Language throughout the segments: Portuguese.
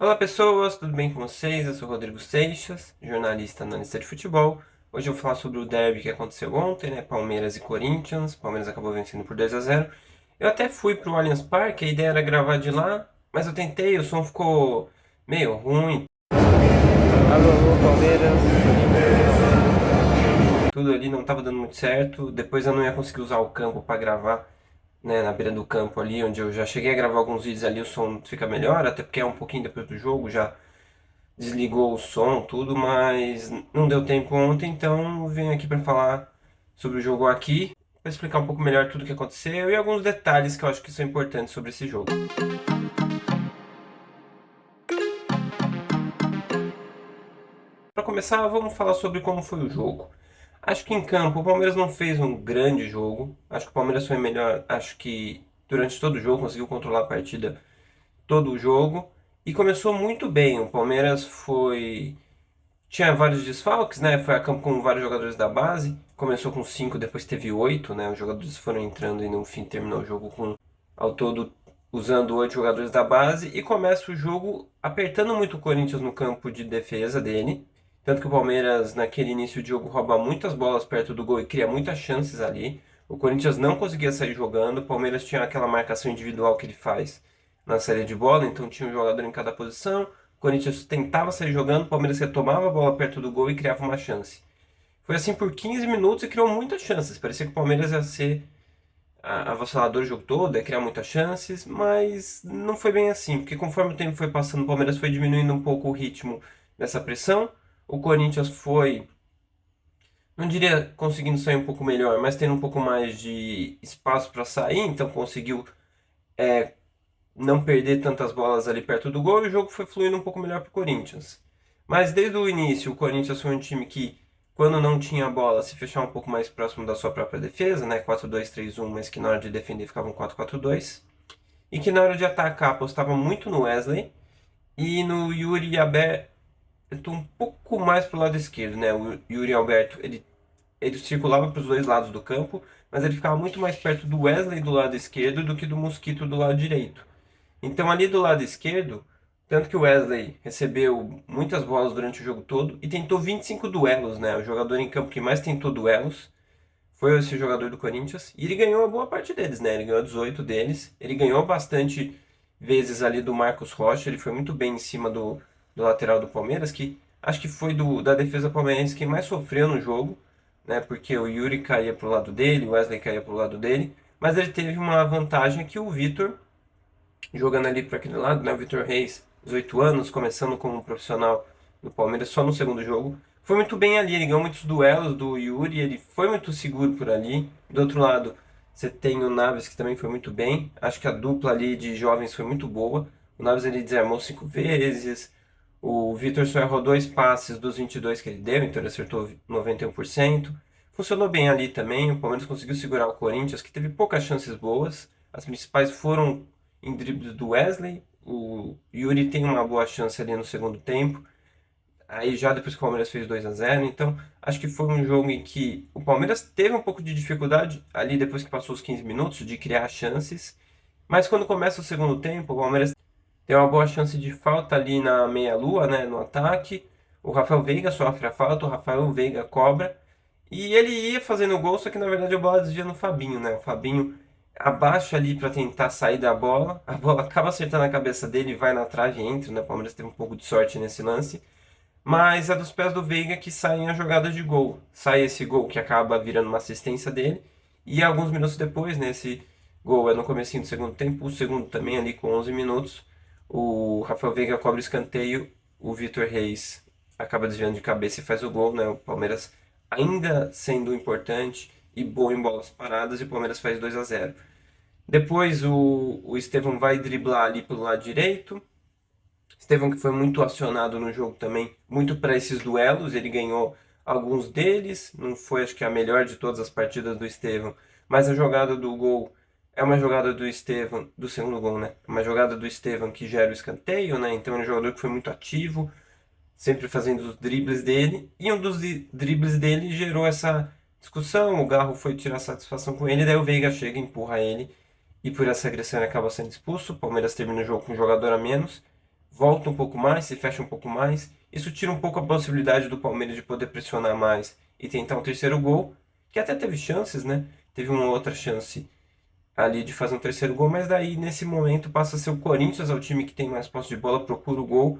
Olá pessoas, tudo bem com vocês? Eu sou Rodrigo Seixas, jornalista analista de futebol. Hoje eu vou falar sobre o derby que aconteceu ontem, né? Palmeiras e Corinthians. Palmeiras acabou vencendo por 2-0. Eu até fui pro Allianz Parque, a ideia era gravar de lá, mas eu tentei, o som ficou meio ruim. Alô, alô, Palmeiras, tudo ali não estava dando muito certo. Depois eu não ia conseguir usar o campo para gravar, né, na beira do campo ali, onde eu já cheguei a gravar alguns vídeos ali, o som fica melhor, até porque é um pouquinho depois do jogo, já desligou o som, tudo, mas não deu tempo ontem, então venho aqui para falar sobre o jogo aqui, para explicar um pouco melhor tudo o que aconteceu e alguns detalhes que eu acho que são importantes sobre esse jogo. Para começar, vamos falar sobre como foi o jogo. Acho que em campo o Palmeiras não fez um grande jogo. Acho que o Palmeiras foi melhor. Acho que durante todo o jogo conseguiu controlar a partida todo o jogo e começou muito bem. O Palmeiras foi tinha vários desfalques, né? Foi a campo com vários jogadores da base. Começou com 5, depois teve 8, né? Os jogadores foram entrando e no fim terminou o jogo com ao todo usando 8 jogadores da base e começa o jogo apertando muito o Corinthians no campo de defesa dele. Tanto que o Palmeiras, naquele início de jogo, rouba muitas bolas perto do gol e cria muitas chances ali. O Corinthians não conseguia sair jogando, o Palmeiras tinha aquela marcação individual que ele faz na série de bola, então tinha um jogador em cada posição. O Corinthians tentava sair jogando, o Palmeiras retomava a bola perto do gol e criava uma chance. Foi assim por 15 minutos e criou muitas chances. Parecia que o Palmeiras ia ser avassalador o jogo todo, ia criar muitas chances, mas não foi bem assim, porque conforme o tempo foi passando, o Palmeiras foi diminuindo um pouco o ritmo dessa pressão. O Corinthians foi, não diria conseguindo sair um pouco melhor, mas tendo um pouco mais de espaço para sair, então conseguiu não perder tantas bolas ali perto do gol e o jogo foi fluindo um pouco melhor para o Corinthians. Mas desde o início, o Corinthians foi um time que, quando não tinha a bola, se fechava um pouco mais próximo da sua própria defesa, né? 4-2-3-1, mas que na hora de defender ficava um 4-4-2. E que na hora de atacar apostava muito no Wesley e no Yuri Alberto um pouco mais para o lado esquerdo, né? O Yuri Alberto ele circulava para os dois lados do campo, mas ele ficava muito mais perto do Wesley do lado esquerdo do que do Mosquito do lado direito. Então, ali do lado esquerdo, tanto que o Wesley recebeu muitas bolas durante o jogo todo e tentou 25 duelos, né? O jogador em campo que mais tentou duelos foi esse jogador do Corinthians e ele ganhou a boa parte deles, né? Ele ganhou 18 deles, ele ganhou bastante vezes ali do Marcos Rocha, ele foi muito bem em cima do lateral do Palmeiras, que acho que foi da defesa palmeirense quem mais sofreu no jogo, né? Porque o Yuri caía pro lado dele, o Wesley caía pro lado dele, mas ele teve uma vantagem que o Vitor jogando ali para aquele lado, né? O Vitor Reis, 18 anos, começando como profissional no Palmeiras só no segundo jogo. Foi muito bem ali, ele ganhou muitos duelos do Yuri, ele foi muito seguro por ali. Do outro lado, você tem o Naves que também foi muito bem. Acho que a dupla ali de jovens foi muito boa. O Naves ele desarmou 5 vezes. O Vitor só errou 2 passes dos 22 que ele deu, então ele acertou 91%. Funcionou bem ali também. O Palmeiras conseguiu segurar o Corinthians, que teve poucas chances boas. As principais foram em dribles do Wesley. O Yuri tem uma boa chance ali no segundo tempo. Aí já depois que o Palmeiras fez 2-0. Então acho que foi um jogo em que o Palmeiras teve um pouco de dificuldade ali depois que passou os 15 minutos de criar chances. Mas quando começa o segundo tempo, o Palmeiras tem uma boa chance de falta ali na meia-lua, né, no ataque. O Rafael Veiga sofre a falta, o Rafael Veiga cobra. E ele ia fazendo gol, só que na verdade a bola desvia no Fabinho, né? O Fabinho abaixa ali para tentar sair da bola. A bola acaba acertando a cabeça dele, vai na trave e entra, né? O Palmeiras teve um pouco de sorte nesse lance. Mas é dos pés do Veiga que saem as jogadas de gol. Sai esse gol que acaba virando uma assistência dele. E alguns minutos depois, nesse gol é no comecinho do segundo tempo, o segundo também ali com 11 minutos, o Rafael Veiga cobra o escanteio, o Vitor Reis acaba desviando de cabeça e faz o gol, né? O Palmeiras ainda sendo importante e bom em bolas paradas e o Palmeiras faz 2-0. Depois o Estevão vai driblar ali pelo lado direito. Estevão que foi muito acionado no jogo também, muito para esses duelos, ele ganhou alguns deles, não foi acho que a melhor de todas as partidas do Estevão, mas a jogada do gol é uma jogada do Estevão, do segundo gol, né? Uma jogada do Estevão que gera o escanteio, né? Então é um jogador que foi muito ativo, sempre fazendo os dribles dele, e um dos dribles dele gerou essa discussão, o Garro foi tirar satisfação com ele, daí o Veiga chega e empurra ele, e por essa agressão ele acaba sendo expulso, o Palmeiras termina o jogo com um jogador a menos, volta um pouco mais, se fecha um pouco mais. Isso tira um pouco a possibilidade do Palmeiras de poder pressionar mais e tentar um terceiro gol, que até teve chances, né? Teve uma outra chance ali de fazer um terceiro gol, mas daí nesse momento passa a ser o Corinthians, é o time que tem mais posse de bola, procura o gol.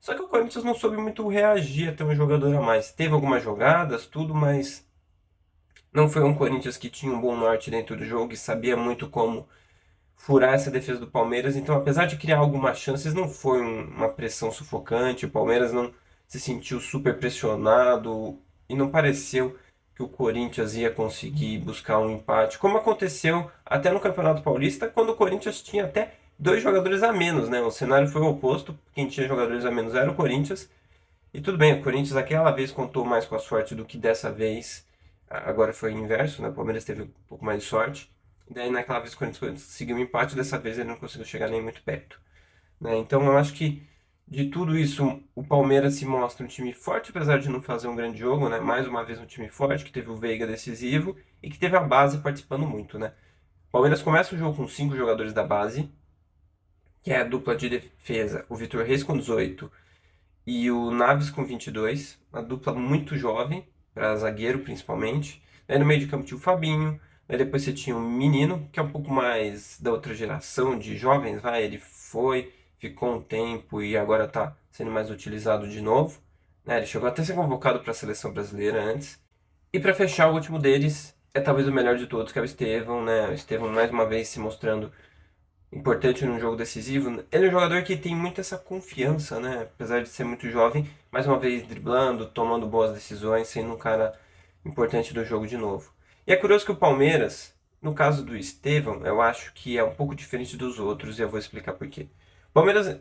Só que o Corinthians não soube muito reagir a ter um jogador a mais. Teve algumas jogadas, tudo, mas não foi um Corinthians que tinha um bom norte dentro do jogo e sabia muito como furar essa defesa do Palmeiras. Então, apesar de criar algumas chances, não foi uma pressão sufocante. O Palmeiras não se sentiu super pressionado e não pareceu que o Corinthians ia conseguir buscar um empate, como aconteceu até no Campeonato Paulista, quando o Corinthians tinha até dois jogadores a menos, né? O cenário foi o oposto, quem tinha jogadores a menos era o Corinthians. E tudo bem, o Corinthians aquela vez contou mais com a sorte do que dessa vez. Agora foi o inverso, né? O Palmeiras teve um pouco mais de sorte. E daí naquela vez o Corinthians conseguiu um empate, dessa vez ele não conseguiu chegar nem muito perto. Né? Então eu acho que de tudo isso o Palmeiras se mostra um time forte, apesar de não fazer um grande jogo, né? Mais uma vez um time forte, que teve o Veiga decisivo e que teve a base participando muito, né? O Palmeiras começa o jogo com 5 jogadores da base, que é a dupla de defesa, o Vitor Reis com 18 e o Naves com 22, uma dupla muito jovem, para zagueiro principalmente. Aí no meio de campo tinha o Fabinho, aí depois você tinha o Menino, que é um pouco mais da outra geração de jovens, vai, ele foi, ficou um tempo e agora está sendo mais utilizado de novo. Né? Ele chegou até a ser convocado para a seleção brasileira antes. E para fechar, o último deles é talvez o melhor de todos, que é o Estevão, né? O Estevão mais uma vez se mostrando importante num jogo decisivo. Ele é um jogador que tem muito essa confiança, né? Apesar de ser muito jovem, mais uma vez driblando, tomando boas decisões, sendo um cara importante do jogo de novo. E é curioso que o Palmeiras, no caso do Estevão, eu acho que é um pouco diferente dos outros e eu vou explicar por quê. O Palmeiras,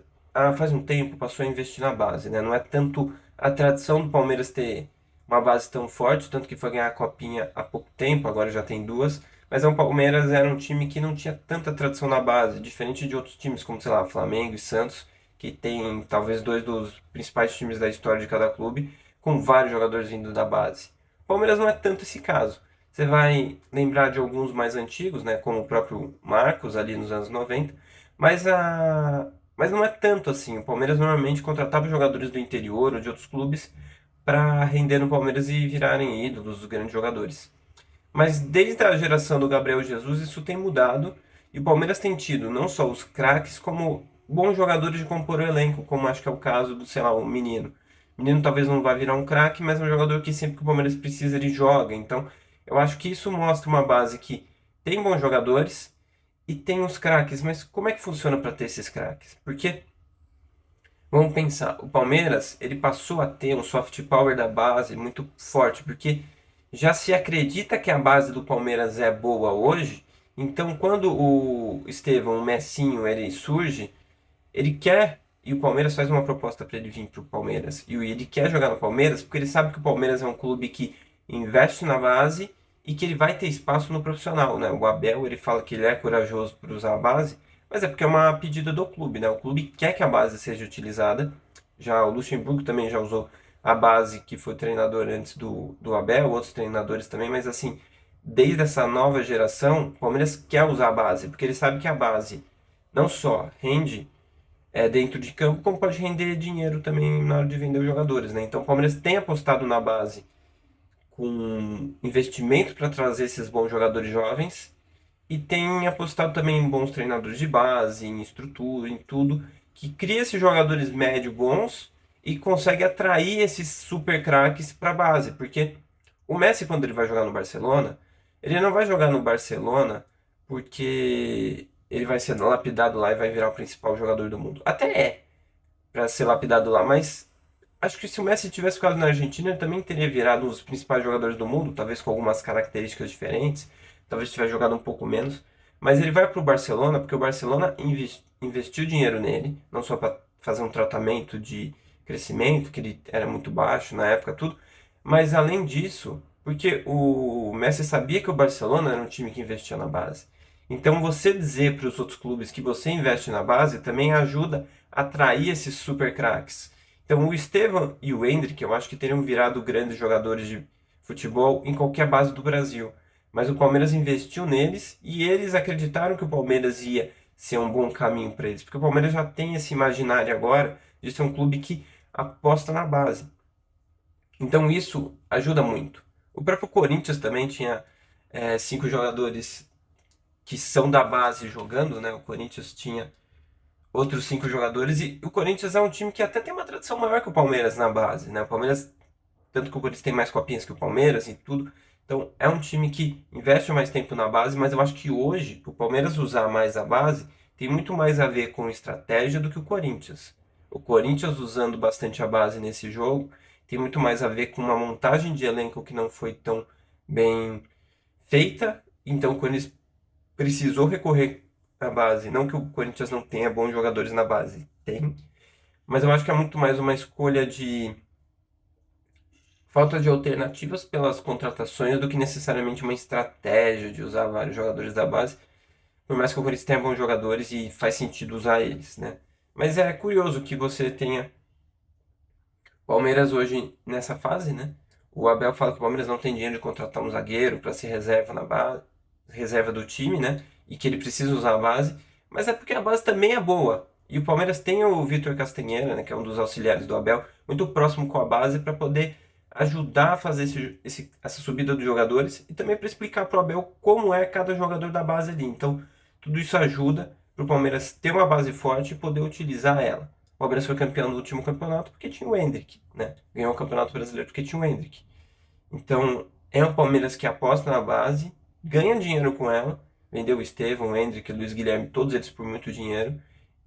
faz um tempo, passou a investir na base, né? Não é tanto a tradição do Palmeiras ter uma base tão forte, tanto que foi ganhar a Copinha há pouco tempo, agora já tem duas, mas o Palmeiras era um time que não tinha tanta tradição na base, diferente de outros times, como, sei lá, Flamengo e Santos, que tem talvez dois dos principais times da história de cada clube, com vários jogadores vindo da base. O Palmeiras não é tanto esse caso. Você vai lembrar de alguns mais antigos, né, como o próprio Marcos, ali nos anos 90, mas não é tanto assim. O Palmeiras normalmente contratava jogadores do interior ou de outros clubes para render no Palmeiras e virarem ídolos, os grandes jogadores. Mas desde a geração do Gabriel Jesus isso tem mudado e o Palmeiras tem tido não só os craques, como bons jogadores de compor o elenco, como acho que é o caso do, sei lá, o Menino. O Menino talvez não vá virar um craque, mas é um jogador que sempre que o Palmeiras precisa ele joga. Então eu acho que isso mostra uma base que tem bons jogadores e tem os craques, mas como é que funciona para ter esses craques? Porque vamos pensar, o Palmeiras, ele passou a ter um soft power da base muito forte, porque já se acredita que a base do Palmeiras é boa hoje, então quando o Estevão, o Messinho, ele surge, ele quer, e o Palmeiras faz uma proposta para ele vir para o Palmeiras, e ele quer jogar no Palmeiras, porque ele sabe que o Palmeiras é um clube que investe na base e que ele vai ter espaço no profissional, né? O Abel, ele fala que ele é corajoso por usar a base, mas é porque é uma pedida do clube, né? O clube quer que a base seja utilizada. Já o Luxemburgo também já usou a base, que foi treinador antes do Abel, outros treinadores também, mas assim, desde essa nova geração, o Palmeiras quer usar a base, porque ele sabe que a base não só rende dentro de campo, como pode render dinheiro também na hora de vender os jogadores, né? Então o Palmeiras tem apostado na base com investimento para trazer esses bons jogadores jovens e tem apostado também em bons treinadores de base, em estrutura, em tudo, que cria esses jogadores médio bons e consegue atrair esses super craques para a base. Porque o Messi, quando ele vai jogar no Barcelona, ele não vai jogar no Barcelona porque ele vai ser lapidado lá e vai virar o principal jogador do mundo. Até é para ser lapidado lá, mas acho que se o Messi tivesse ficado na Argentina, ele também teria virado um dos principais jogadores do mundo, talvez com algumas características diferentes, talvez tivesse jogado um pouco menos. Mas ele vai para o Barcelona porque o Barcelona investiu dinheiro nele, não só para fazer um tratamento de crescimento, que ele era muito baixo na época, tudo, mas além disso, porque o Messi sabia que o Barcelona era um time que investia na base. Então você dizer para os outros clubes que você investe na base também ajuda a atrair esses super craques. Então o Estevam e o Endrick eu acho que teriam virado grandes jogadores de futebol em qualquer base do Brasil. Mas o Palmeiras investiu neles e eles acreditaram que o Palmeiras ia ser um bom caminho para eles, porque o Palmeiras já tem esse imaginário agora de ser um clube que aposta na base. Então isso ajuda muito. O próprio Corinthians também tinha 5 jogadores que são da base jogando, né? O Corinthians tinha outros 5 jogadores e o Corinthians é um time que até tem uma tradição maior que o Palmeiras na base, né? O Palmeiras, tanto que o Corinthians tem mais copinhas que o Palmeiras e tudo. Então é um time que investe mais tempo na base, mas eu acho que hoje o Palmeiras usar mais a base tem muito mais a ver com estratégia do que o Corinthians. O Corinthians usando bastante a base nesse jogo tem muito mais a ver com uma montagem de elenco que não foi tão bem feita. Então o Corinthians precisou recorrer à base. Não que o Corinthians não tenha bons jogadores na base, tem. Mas eu acho que é muito mais uma escolha de falta de alternativas pelas contratações do que necessariamente uma estratégia de usar vários jogadores da base. Por mais que o Corinthians tenha bons jogadores e faz sentido usar eles, né? Mas é curioso que você tenha Palmeiras hoje nessa fase, né? O Abel fala que o Palmeiras não tem dinheiro de contratar um zagueiro para ser reserva na base, reserva do time, né? E que ele precisa usar a base, mas é porque a base também é boa. E o Palmeiras tem o Vitor Castanheira, né, que é um dos auxiliares do Abel, muito próximo com a base para poder ajudar a fazer essa subida dos jogadores e também para explicar para o Abel como é cada jogador da base ali. Então, tudo isso ajuda para o Palmeiras ter uma base forte e poder utilizar ela. O Palmeiras foi campeão do último campeonato porque tinha o Endrick, né? Ganhou o Campeonato Brasileiro porque tinha o Endrick. Então, é um Palmeiras que aposta na base, ganha dinheiro com ela, vendeu o Estevão, o Endrick, o Luiz Guilherme, todos eles por muito dinheiro,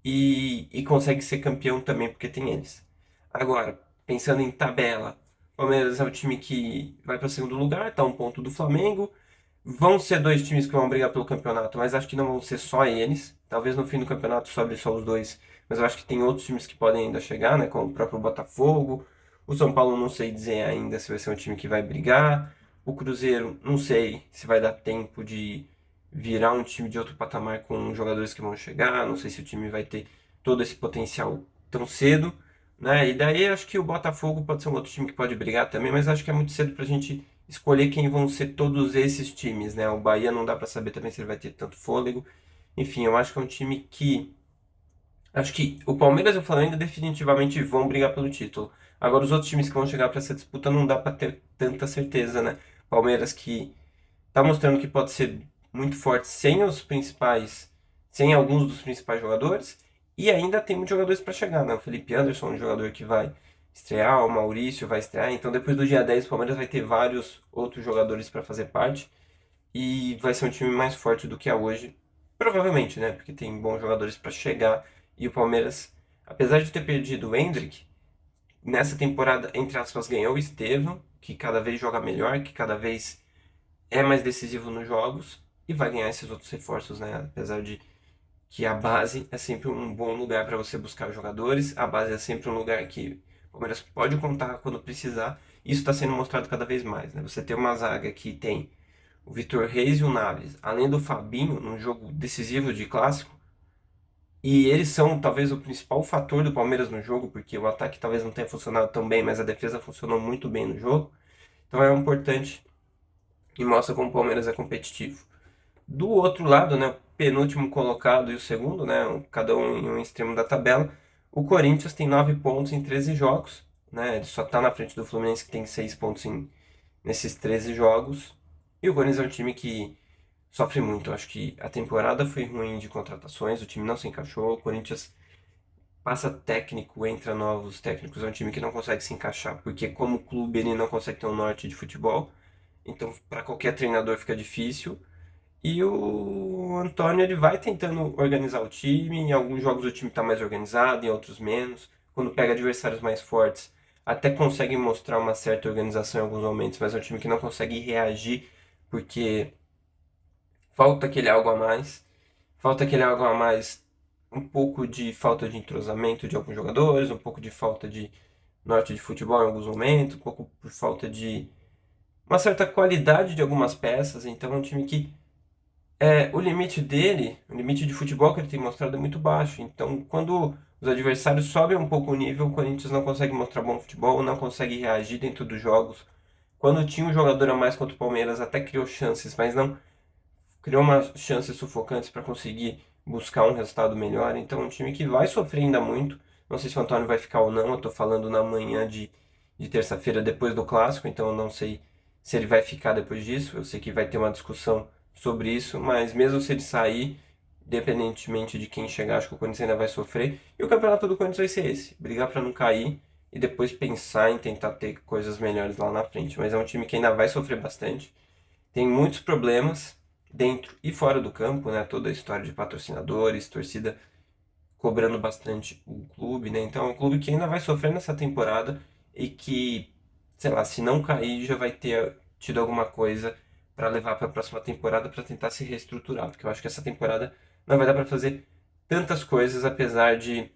e consegue ser campeão também porque tem eles. Agora, pensando em tabela, o Palmeiras é o time que vai para o segundo lugar, está a 1 ponto do Flamengo. Vão ser 2 times que vão brigar pelo campeonato, mas acho que não vão ser só eles. Talvez no fim do campeonato sobre só os dois, mas eu acho que tem outros times que podem ainda chegar, né? Como o próprio Botafogo. O São Paulo não sei dizer ainda se vai ser um time que vai brigar. O Cruzeiro não sei se vai dar tempo de virar um time de outro patamar com jogadores que vão chegar. Não sei se o time vai ter todo esse potencial tão cedo, né? E daí acho que o Botafogo pode ser um outro time que pode brigar também, mas acho que é muito cedo pra gente escolher quem vão ser todos esses times, né? O Bahia não dá pra saber também se ele vai ter tanto fôlego. Enfim, eu acho que é um time que acho que o Palmeiras e o Flamengo definitivamente vão brigar pelo título. Agora, os outros times que vão chegar para essa disputa não dá para ter tanta certeza, né? Palmeiras que tá mostrando que pode ser muito forte sem os principais, sem alguns dos principais jogadores, e ainda tem muitos jogadores para chegar, né? O Felipe Anderson, um jogador que vai estrear, o Maurício vai estrear, então depois do dia 10 o Palmeiras vai ter vários outros jogadores para fazer parte e vai ser um time mais forte do que é hoje, provavelmente, né? Porque tem bons jogadores para chegar e o Palmeiras, apesar de ter perdido o Endrick, nessa temporada, entre aspas, ganhou o Estevão, que cada vez joga melhor, que cada vez é mais decisivo nos jogos e vai ganhar esses outros reforços, né? Apesar de que a base é sempre um bom lugar para você buscar jogadores, a base é sempre um lugar que o Palmeiras pode contar quando precisar. Isso está sendo mostrado cada vez mais, né? Você tem uma zaga que tem o Vitor Reis e o Naves, além do Fabinho, num jogo decisivo de clássico, e eles são talvez o principal fator do Palmeiras no jogo, porque o ataque talvez não tenha funcionado tão bem, mas a defesa funcionou muito bem no jogo. Então é importante e mostra como o Palmeiras é competitivo. Do outro lado, né, o penúltimo colocado e o segundo, né, cada um em um extremo da tabela, o Corinthians tem 9 pontos em 13 jogos, né, ele só está na frente do Fluminense que tem 6 pontos nesses 13 jogos. E o Corinthians é um time que sofre muito. Eu acho que a temporada foi ruim de contratações, o time não se encaixou, o Corinthians passa técnico, entra novos técnicos, é um time que não consegue se encaixar, porque como clube ele não consegue ter um norte de futebol, então para qualquer treinador fica difícil. E o Antônio ele vai tentando organizar o time, em alguns jogos o time está mais organizado, em outros menos. Quando pega adversários mais fortes, até consegue mostrar uma certa organização em alguns momentos, mas é um time que não consegue reagir porque falta aquele algo a mais. Falta aquele algo a mais, um pouco de falta de entrosamento de alguns jogadores, um pouco de falta de norte de futebol em alguns momentos, um pouco por falta de uma certa qualidade de algumas peças. Então é um time que o limite dele, o limite de futebol que ele tem mostrado é muito baixo. Então quando os adversários sobem um pouco o nível, o Corinthians não consegue mostrar bom futebol, não consegue reagir dentro dos jogos. Quando tinha um jogador a mais contra o Palmeiras, até criou chances, mas não criou umas chances sufocantes para conseguir buscar um resultado melhor. Então é um time que vai sofrer ainda muito. Não sei se o Antônio vai ficar ou não. Eu tô falando na manhã de terça-feira depois do clássico, então eu não sei se ele vai ficar depois disso. Eu sei que vai ter uma discussão sobre isso, mas mesmo se ele sair, independentemente de quem chegar, acho que o Corinthians ainda vai sofrer. E o campeonato do Corinthians vai ser esse: brigar para não cair e depois pensar em tentar ter coisas melhores lá na frente. Mas é um time que ainda vai sofrer bastante. Tem muitos problemas dentro e fora do campo, né? Toda a história de patrocinadores, torcida cobrando bastante o clube, né? Então é um clube que ainda vai sofrer nessa temporada e que, sei lá, se não cair, já vai ter tido alguma coisa para levar para a próxima temporada para tentar se reestruturar, porque eu acho que essa temporada não vai dar para fazer tantas coisas, apesar de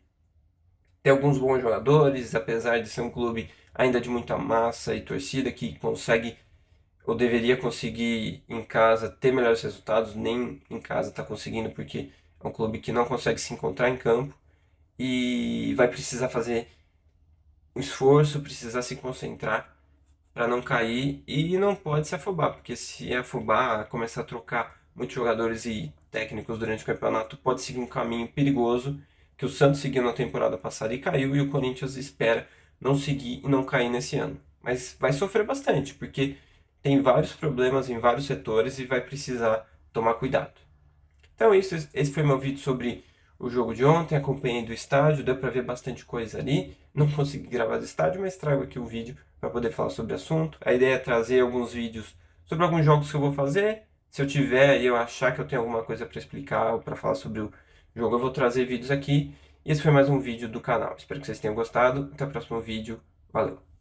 ter alguns bons jogadores, apesar de ser um clube ainda de muita massa e torcida que consegue ou deveria conseguir em casa ter melhores resultados, nem em casa está conseguindo porque é um clube que não consegue se encontrar em campo e vai precisar fazer um esforço, precisar se concentrar para não cair e não pode se afobar, porque se afobar, começar a trocar muitos jogadores e técnicos durante o campeonato, pode seguir um caminho perigoso que o Santos seguiu na temporada passada e caiu, e o Corinthians espera não seguir e não cair nesse ano. Mas vai sofrer bastante, porque tem vários problemas em vários setores e vai precisar tomar cuidado. Então isso, esse foi meu vídeo sobre o jogo de ontem, acompanhei do estádio, deu para ver bastante coisa ali. Não consegui gravar do estádio, mas trago aqui o vídeo para poder falar sobre o assunto. A ideia é trazer alguns vídeos sobre alguns jogos que eu vou fazer. Se eu tiver e eu achar que eu tenho alguma coisa para explicar ou para falar sobre o jogo, eu vou trazer vídeos aqui. E esse foi mais um vídeo do canal. Espero que vocês tenham gostado. Até o próximo vídeo. Valeu!